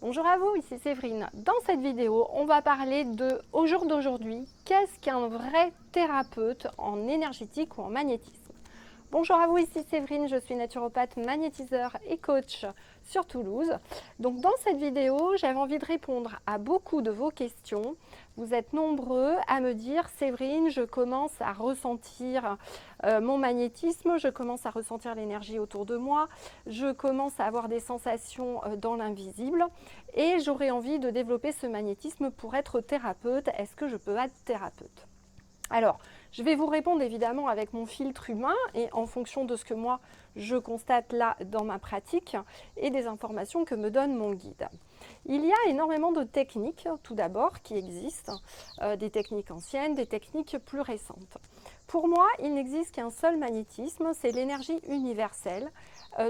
Bonjour à vous, ici Séverine. Dans cette vidéo, on va parler de, au jour d'aujourd'hui, qu'est-ce qu'un vrai thérapeute en énergétique ou en magnétisme. Bonjour à vous, ici Séverine, je suis naturopathe, magnétiseur et coach sur Toulouse. Donc dans cette vidéo, j'avais envie de répondre à beaucoup de vos questions. Vous êtes nombreux à me dire « Séverine, je commence à ressentir mon magnétisme, je commence à ressentir l'énergie autour de moi, je commence à avoir des sensations dans l'invisible et j'aurais envie de développer ce magnétisme pour être thérapeute. Est-ce que je peux être thérapeute ?» Alors, je vais vous répondre évidemment avec mon filtre humain et en fonction de ce que moi je constate là dans ma pratique et des informations que me donne mon guide. Il y a énormément de techniques, tout d'abord, qui existent, des techniques anciennes, des techniques plus récentes. Pour moi, il n'existe qu'un seul magnétisme, c'est l'énergie universelle.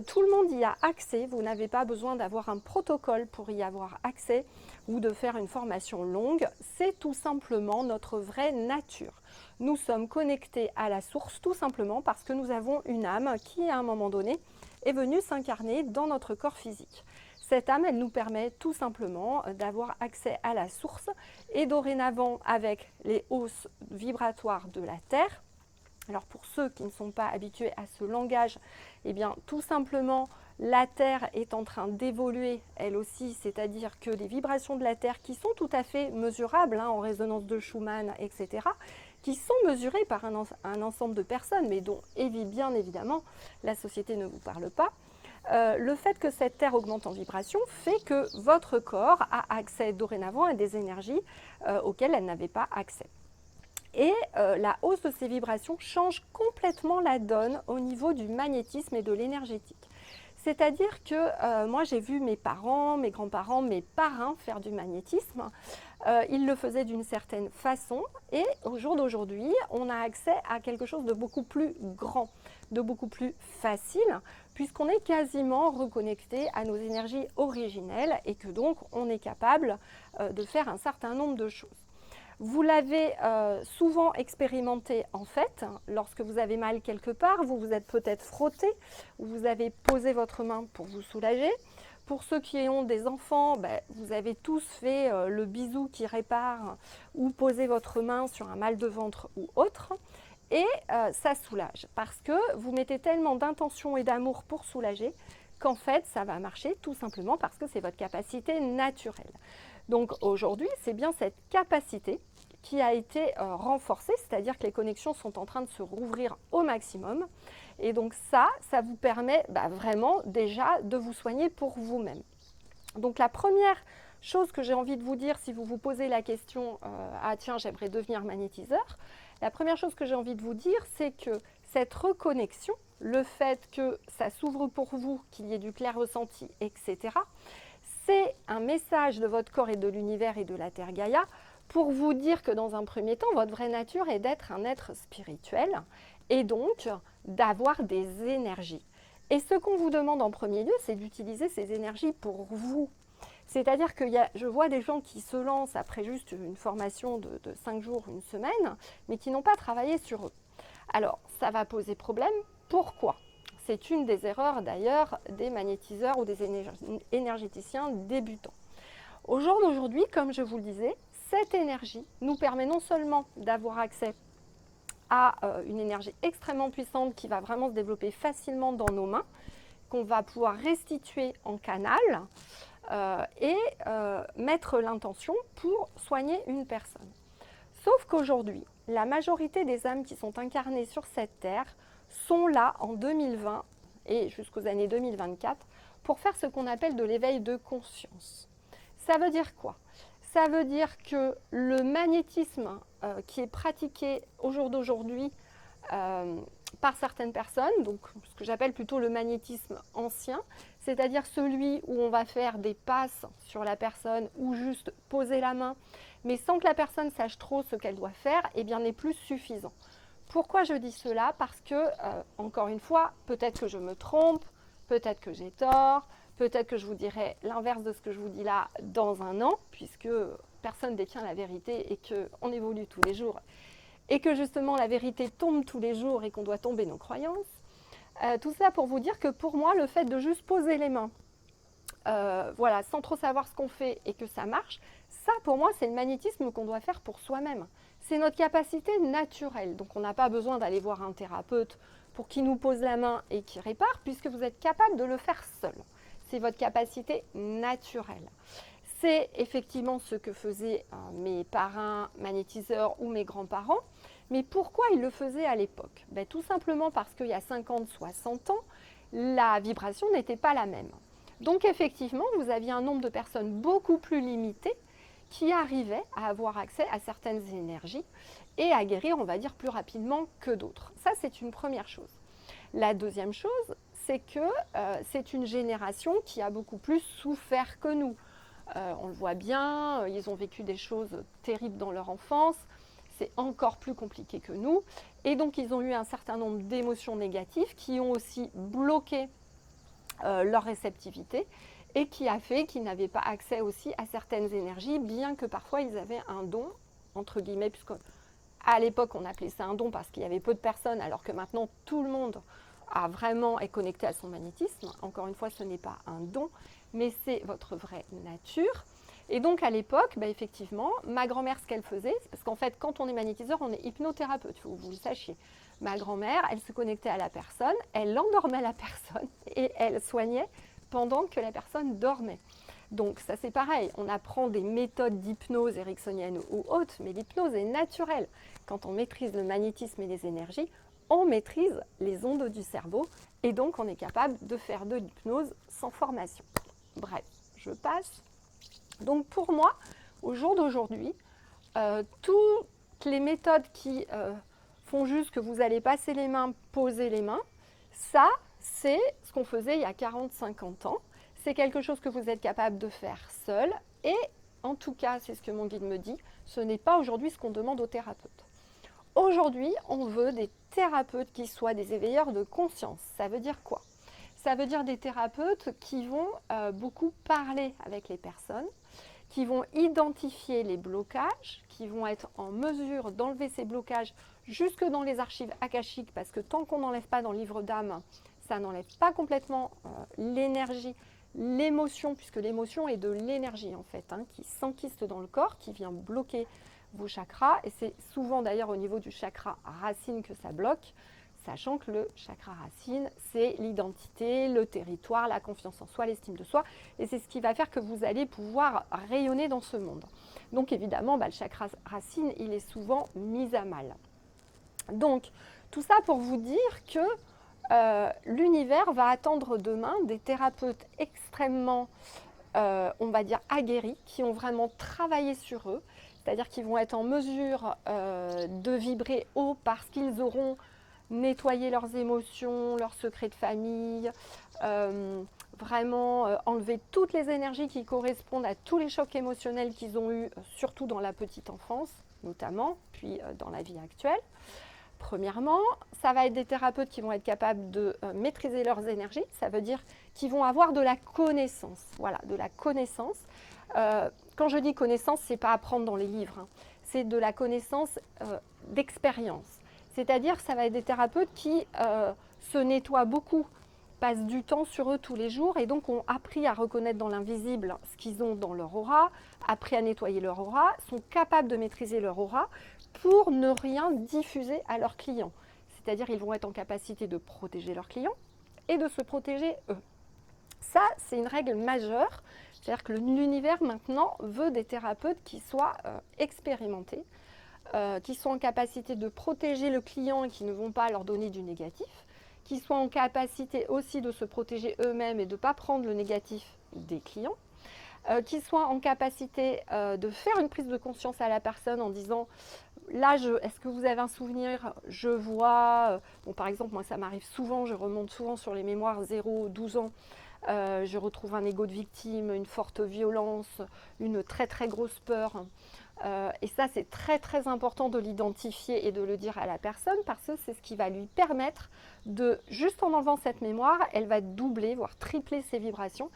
Tout le monde y a accès, vous n'avez pas besoin d'avoir un protocole pour y avoir accès ou de faire une formation longue, c'est tout simplement notre vraie nature. Nous sommes connectés à la source tout simplement parce que nous avons une âme qui, à un moment donné, est venue s'incarner dans notre corps physique. Cette âme, elle nous permet tout simplement d'avoir accès à la source et dorénavant, avec les hausses vibratoires de la Terre, alors pour ceux qui ne sont pas habitués à ce langage, eh bien tout simplement la Terre est en train d'évoluer elle aussi, c'est-à-dire que les vibrations de la Terre qui sont tout à fait mesurables en résonance de Schumann, etc., qui sont mesurées par un ensemble de personnes, mais dont bien évidemment la société ne vous parle pas, le fait que cette Terre augmente en vibration fait que votre corps a accès dorénavant à des énergies auxquelles elle n'avait pas accès. Et la hausse de ces vibrations change complètement la donne au niveau du magnétisme et de l'énergétique. C'est-à-dire que moi j'ai vu mes parents, mes grands-parents, mes parrains faire du magnétisme. Ils le faisaient d'une certaine façon et au jour d'aujourd'hui, on a accès à quelque chose de beaucoup plus grand, de beaucoup plus facile, puisqu'on est quasiment reconnecté à nos énergies originelles et que donc on est capable de faire un certain nombre de choses. Vous l'avez souvent expérimenté en fait, lorsque vous avez mal quelque part, vous vous êtes peut-être frotté, ou vous avez posé votre main pour vous soulager. Pour ceux qui ont des enfants, vous avez tous fait le bisou qui répare ou posé votre main sur un mal de ventre ou autre. Et ça soulage parce que vous mettez tellement d'intention et d'amour pour soulager qu'en fait ça va marcher tout simplement parce que c'est votre capacité naturelle. Donc aujourd'hui, c'est bien cette capacité qui a été renforcée, c'est-à-dire que les connexions sont en train de se rouvrir au maximum. Et donc ça vous permet vraiment déjà de vous soigner pour vous-même. Donc la première chose que j'ai envie de vous dire, si vous vous posez la question « Ah tiens, j'aimerais devenir magnétiseur », la première chose que j'ai envie de vous dire, c'est que cette reconnexion, le fait que ça s'ouvre pour vous, qu'il y ait du clair ressenti, etc., c'est un message de votre corps et de l'univers et de la Terre Gaïa pour vous dire que dans un premier temps, votre vraie nature est d'être un être spirituel et donc d'avoir des énergies. Et ce qu'on vous demande en premier lieu, c'est d'utiliser ces énergies pour vous. C'est-à-dire que je vois des gens qui se lancent après juste une formation de 5 jours, une semaine, mais qui n'ont pas travaillé sur eux. Alors, ça va poser problème. Pourquoi ? C'est une des erreurs d'ailleurs des magnétiseurs ou des énergéticiens débutants. Au jour d'aujourd'hui, comme je vous le disais, cette énergie nous permet non seulement d'avoir accès à une énergie extrêmement puissante qui va vraiment se développer facilement dans nos mains, qu'on va pouvoir restituer en canal et mettre l'intention pour soigner une personne. Sauf qu'aujourd'hui, la majorité des âmes qui sont incarnées sur cette terre sont là en 2020 et jusqu'aux années 2024 pour faire ce qu'on appelle de l'éveil de conscience. Ça veut dire quoi ? Ça veut dire que le magnétisme qui est pratiqué au jour d'aujourd'hui par certaines personnes, donc ce que j'appelle plutôt le magnétisme ancien, c'est-à-dire celui où on va faire des passes sur la personne ou juste poser la main, mais sans que la personne sache trop ce qu'elle doit faire, eh bien n'est plus suffisant. Pourquoi je dis cela ? Parce que, encore une fois, peut-être que je me trompe, peut-être que j'ai tort, peut-être que je vous dirai l'inverse de ce que je vous dis là dans un an, puisque personne ne détient la vérité et qu'on évolue tous les jours, et que justement la vérité tombe tous les jours et qu'on doit tomber nos croyances. Tout ça pour vous dire que pour moi, le fait de juste poser les mains voilà, sans trop savoir ce qu'on fait et que ça marche, ça pour moi c'est le magnétisme qu'on doit faire pour soi-même. C'est notre capacité naturelle, donc on n'a pas besoin d'aller voir un thérapeute pour qu'il nous pose la main et qu'il répare, puisque vous êtes capable de le faire seul. C'est votre capacité naturelle. C'est effectivement ce que faisaient mes parrains magnétiseurs ou mes grands-parents. Mais pourquoi ils le faisaient à l'époque? Tout simplement parce qu'il y a 50, 60 ans, la vibration n'était pas la même. Donc effectivement, vous aviez un nombre de personnes beaucoup plus limité qui arrivaient à avoir accès à certaines énergies et à guérir, on va dire, plus rapidement que d'autres. Ça, c'est une première chose. La deuxième chose, c'est que c'est une génération qui a beaucoup plus souffert que nous. On le voit bien, ils ont vécu des choses terribles dans leur enfance, c'est encore plus compliqué que nous. Et donc, ils ont eu un certain nombre d'émotions négatives qui ont aussi bloqué leur réceptivité et qui a fait qu'ils n'avaient pas accès aussi à certaines énergies, bien que parfois ils avaient un don, entre guillemets, puisque à l'époque on appelait ça un don parce qu'il y avait peu de personnes, alors que maintenant tout le monde est connecté à son magnétisme. Encore une fois, ce n'est pas un don, mais c'est votre vraie nature. Et donc à l'époque, effectivement, ma grand-mère, ce qu'elle faisait, c'est parce qu'en fait, quand on est magnétiseur, on est hypnothérapeute, il faut que vous le sachiez. Ma grand-mère, elle se connectait à la personne, elle endormait la personne et elle soignait pendant que la personne dormait. Donc ça c'est pareil, on apprend des méthodes d'hypnose ericksonienne ou autres, mais l'hypnose est naturelle. Quand on maîtrise le magnétisme et les énergies, on maîtrise les ondes du cerveau et donc on est capable de faire de l'hypnose sans formation. Bref, je passe. Donc pour moi, au jour d'aujourd'hui, toutes les méthodes qui font juste que vous allez passer les mains, poser les mains, ça c'est ce qu'on faisait il y a 40-50 ans. C'est quelque chose que vous êtes capable de faire seul et en tout cas, c'est ce que mon guide me dit, ce n'est pas aujourd'hui ce qu'on demande aux thérapeutes. Aujourd'hui, on veut des thérapeutes qui soient des éveilleurs de conscience. Ça veut dire quoi? Ça veut dire des thérapeutes qui vont beaucoup parler avec les personnes, qui vont identifier les blocages, qui vont être en mesure d'enlever ces blocages jusque dans les archives akashiques, parce que tant qu'on n'enlève pas dans le livre d'âme, ça n'enlève pas complètement l'énergie, l'émotion, puisque l'émotion est de l'énergie en fait, qui s'enquiste dans le corps, qui vient bloquer vos chakras, et c'est souvent d'ailleurs au niveau du chakra racine que ça bloque, sachant que le chakra racine, c'est l'identité, le territoire, la confiance en soi, l'estime de soi, et c'est ce qui va faire que vous allez pouvoir rayonner dans ce monde. Donc évidemment, le chakra racine, il est souvent mis à mal. Donc, tout ça pour vous dire que l'univers va attendre demain des thérapeutes extrêmement, on va dire, aguerris, qui ont vraiment travaillé sur eux, c'est-à-dire qu'ils vont être en mesure de vibrer haut parce qu'ils auront nettoyer leurs émotions, leurs secrets de famille, vraiment enlever toutes les énergies qui correspondent à tous les chocs émotionnels qu'ils ont eus, surtout dans la petite enfance notamment, puis dans la vie actuelle. Premièrement, ça va être des thérapeutes qui vont être capables de maîtriser leurs énergies, ça veut dire qu'ils vont avoir de la connaissance, voilà, de la connaissance. Quand je dis connaissance, ce n'est pas apprendre dans les livres, c'est de la connaissance d'expérience. C'est-à-dire que ça va être des thérapeutes qui se nettoient beaucoup, passent du temps sur eux tous les jours et donc ont appris à reconnaître dans l'invisible ce qu'ils ont dans leur aura, appris à nettoyer leur aura, sont capables de maîtriser leur aura pour ne rien diffuser à leurs clients. C'est-à-dire qu'ils vont être en capacité de protéger leurs clients et de se protéger eux. Ça, c'est une règle majeure. C'est-à-dire que l'univers maintenant veut des thérapeutes qui soient expérimentés, qui sont en capacité de protéger le client et qui ne vont pas leur donner du négatif, qui soient en capacité aussi de se protéger eux-mêmes et de ne pas prendre le négatif des clients, qui soient en capacité de faire une prise de conscience à la personne en disant là, est-ce que vous avez un souvenir? Je vois, bon, par exemple, moi ça m'arrive souvent, je remonte souvent sur les mémoires 0-12 ans, je retrouve un ego de victime, une forte violence, une très très grosse peur. Et ça, c'est très très important de l'identifier et de le dire à la personne parce que c'est ce qui va lui permettre de, juste en enlevant cette mémoire, elle va doubler, voire tripler ses vibrations.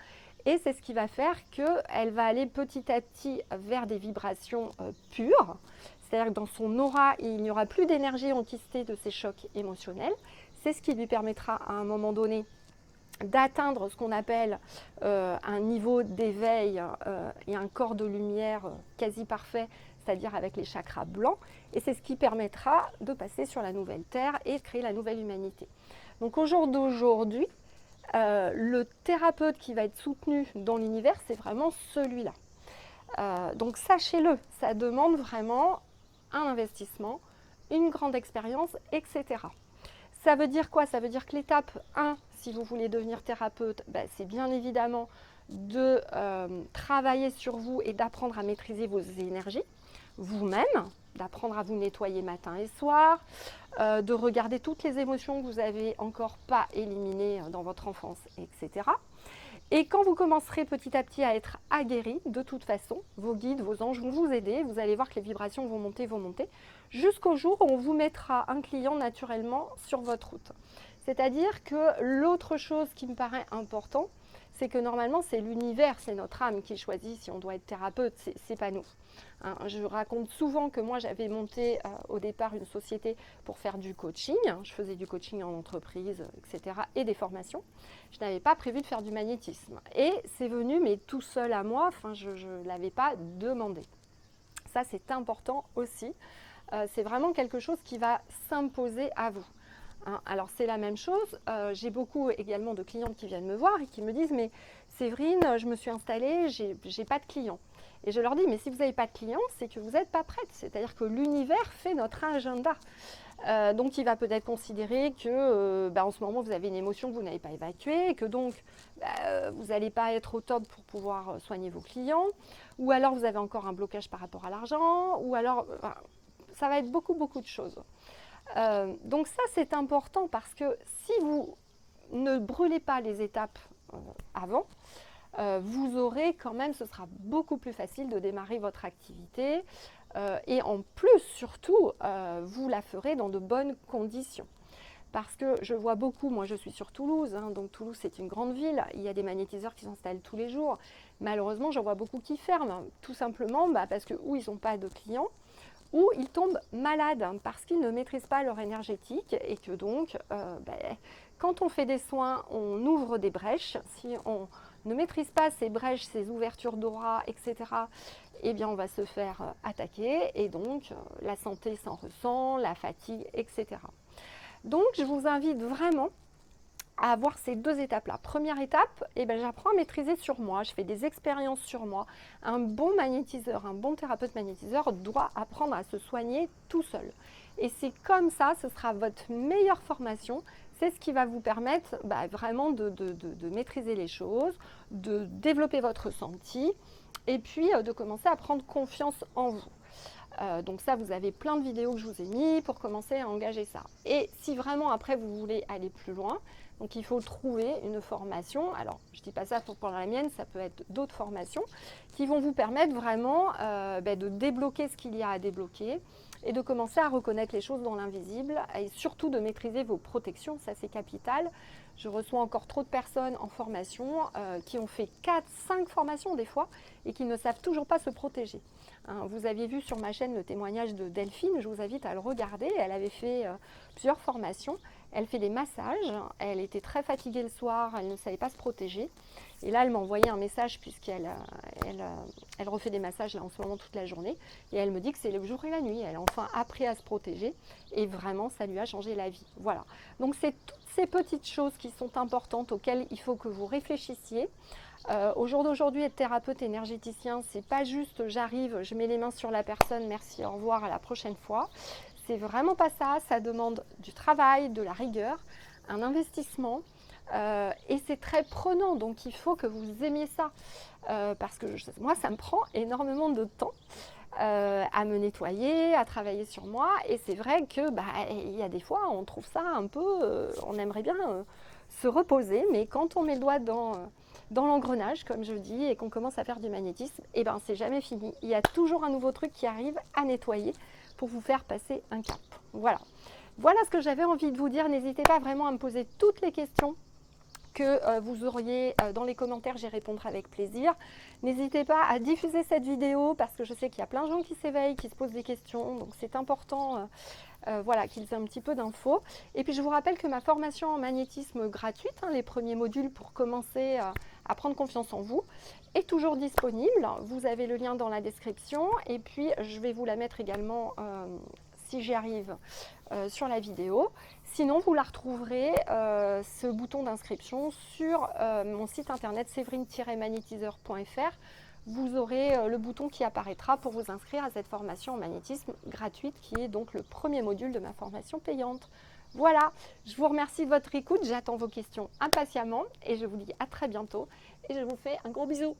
Et c'est ce qui va faire qu'elle va aller petit à petit vers des vibrations pures. C'est-à-dire que dans son aura, il n'y aura plus d'énergie enquistée de ces chocs émotionnels. C'est ce qui lui permettra à un moment donné d'atteindre ce qu'on appelle un niveau d'éveil et un corps de lumière quasi parfait, c'est-à-dire avec les chakras blancs, et c'est ce qui permettra de passer sur la nouvelle Terre et de créer la nouvelle humanité. Donc au jour d'aujourd'hui, le thérapeute qui va être soutenu dans l'univers, c'est vraiment celui-là. Donc sachez-le, ça demande vraiment un investissement, une grande expérience, etc. Ça veut dire quoi? Ça veut dire que l'étape 1, si vous voulez devenir thérapeute, c'est bien évidemment de travailler sur vous et d'apprendre à maîtriser vos énergies, vous-même, d'apprendre à vous nettoyer matin et soir, de regarder toutes les émotions que vous n'avez encore pas éliminées dans votre enfance, etc. Et quand vous commencerez petit à petit à être aguerri, de toute façon, vos guides, vos anges vont vous aider. Vous allez voir que les vibrations vont monter, jusqu'au jour où on vous mettra un client naturellement sur votre route. C'est-à-dire que l'autre chose qui me paraît important, c'est que normalement, c'est l'univers, c'est notre âme qui choisit si on doit être thérapeute, c'est pas nous. Hein, je raconte souvent que moi, j'avais monté au départ une société pour faire du coaching. Je faisais du coaching en entreprise, etc. et des formations. Je n'avais pas prévu de faire du magnétisme. Et c'est venu, mais tout seul à moi, enfin, je ne l'avais pas demandé. Ça, c'est important aussi. C'est vraiment quelque chose qui va s'imposer à vous. Hein, alors c'est la même chose, j'ai beaucoup également de clientes qui viennent me voir et qui me disent « mais Séverine, je me suis installée, j'ai pas de clients ». Et je leur dis « mais si vous n'avez pas de clients, c'est que vous n'êtes pas prête, c'est-à-dire que l'univers fait notre agenda ». Donc il va peut-être considérer que en ce moment vous avez une émotion que vous n'avez pas évacuée, et que donc vous n'allez pas être au top pour pouvoir soigner vos clients, ou alors vous avez encore un blocage par rapport à l'argent, ou alors ça va être beaucoup de choses. Donc ça c'est important parce que si vous ne brûlez pas les étapes avant, vous aurez quand même, ce sera beaucoup plus facile de démarrer votre activité et en plus surtout vous la ferez dans de bonnes conditions. Parce que je vois beaucoup, moi je suis sur Toulouse, hein, donc Toulouse c'est une grande ville, il y a des magnétiseurs qui s'installent tous les jours. Malheureusement j'en vois beaucoup qui ferment, tout simplement parce que ou ils n'ont pas de clients, ou ils tombent malades parce qu'ils ne maîtrisent pas leur énergétique et que donc, quand on fait des soins, on ouvre des brèches. Si on ne maîtrise pas ces brèches, ces ouvertures d'aura, etc., eh bien on va se faire attaquer et donc la santé s'en ressent, la fatigue, etc. Donc je vous invite vraiment à avoir ces deux étapes-là. Première étape, j'apprends à maîtriser sur moi, je fais des expériences sur moi. Un bon magnétiseur, un bon thérapeute magnétiseur doit apprendre à se soigner tout seul. Et c'est comme ça, ce sera votre meilleure formation. C'est ce qui va vous permettre vraiment de maîtriser les choses, de développer votre ressenti et puis de commencer à prendre confiance en vous. Donc ça, vous avez plein de vidéos que je vous ai mis pour commencer à engager ça. Et si vraiment après vous voulez aller plus loin, donc il faut trouver une formation. Alors je ne dis pas ça pour prendre la mienne, ça peut être d'autres formations qui vont vous permettre vraiment de débloquer ce qu'il y a à débloquer et de commencer à reconnaître les choses dans l'invisible et surtout de maîtriser vos protections, ça c'est capital. Je reçois encore trop de personnes en formation qui ont fait 4, 5 formations des fois et qui ne savent toujours pas se protéger. Hein, vous aviez vu sur ma chaîne le témoignage de Delphine, je vous invite à le regarder. Elle avait fait plusieurs formations, elle fait des massages, elle était très fatiguée le soir, elle ne savait pas se protéger. Et là, elle m'a envoyé un message puisqu'elle elle refait des massages là, en ce moment toute la journée. Et elle me dit que c'est le jour et la nuit. Elle a enfin appris à se protéger et vraiment, ça lui a changé la vie. Voilà. Donc, c'est toutes ces petites choses qui sont importantes auxquelles il faut que vous réfléchissiez. Au jour d'aujourd'hui, être thérapeute énergéticien, c'est pas juste j'arrive, je mets les mains sur la personne, merci, au revoir, à la prochaine fois. C'est vraiment pas ça. Ça demande du travail, de la rigueur, un investissement. Et c'est très prenant, donc il faut que vous aimiez ça parce que moi ça me prend énormément de temps à me nettoyer, à travailler sur moi, et c'est vrai que il y a des fois on trouve ça un peu, on aimerait bien se reposer, mais quand on met le doigt dans l'engrenage comme je dis et qu'on commence à faire du magnétisme, c'est jamais fini, il y a toujours un nouveau truc qui arrive à nettoyer pour vous faire passer un cap. Voilà ce que j'avais envie de vous dire. N'hésitez pas vraiment à me poser toutes les questions que vous auriez dans les commentaires, j'y répondrai avec plaisir. N'hésitez pas à diffuser cette vidéo parce que je sais qu'il y a plein de gens qui s'éveillent, qui se posent des questions, donc c'est important voilà, qu'ils aient un petit peu d'infos. Et puis je vous rappelle que ma formation en magnétisme gratuite, les premiers modules pour commencer à prendre confiance en vous, est toujours disponible. Vous avez le lien dans la description et puis je vais vous la mettre également si j'y arrive sur la vidéo. Sinon, vous la retrouverez, ce bouton d'inscription, sur mon site internet séverine-magnétiseur.fr. Vous aurez le bouton qui apparaîtra pour vous inscrire à cette formation en magnétisme gratuite, qui est donc le premier module de ma formation payante. Voilà, je vous remercie de votre écoute, j'attends vos questions impatiemment et je vous dis à très bientôt et je vous fais un gros bisou.